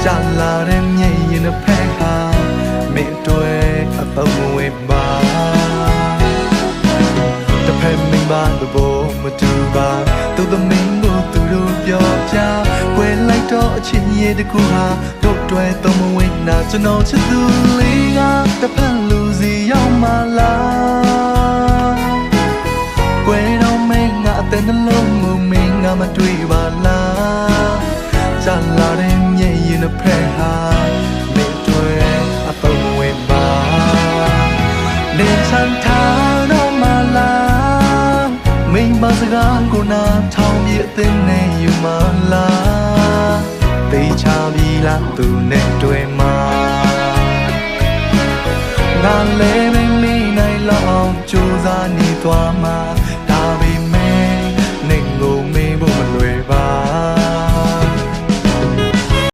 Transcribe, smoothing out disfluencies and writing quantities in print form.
ကြာလာတဲ့မျက်ရည်နဲ့ဖက်ဟာမင်းတွေ့အသုံးဝေးပါတစ်ဖက်မင်းပါတဲ့ဘုံမတူပါသူသမင်းကိုသူတို့ပြောပြဝယ်လိုက်တော့အချင်းရည်တကူဟာတို့တွဲသုံးဝေးနာကျွန်တော်ချစ်သူလေးကတစ်ဖက်လူစီရောက်မှလားကွယ်တော့မင်းငါအတဲ့နှလုံးမူမင်းငါမတွေ့ပါလားကြာလာတဲ့မျက်ရည်နဲ့ဖက်ဟာမင်းတွေ့အသုံးဝေးပါနေချမ်းထားတော့မှလားမင်းပါစကားကိုနားထောင်ပြီးအသိနဲ့ယူမှလားသိချပြီးလားသူနဲ့တွေ့မှငါလည်းမင်းနိုင်လောက်ကြိုးစားနေသွားမှာ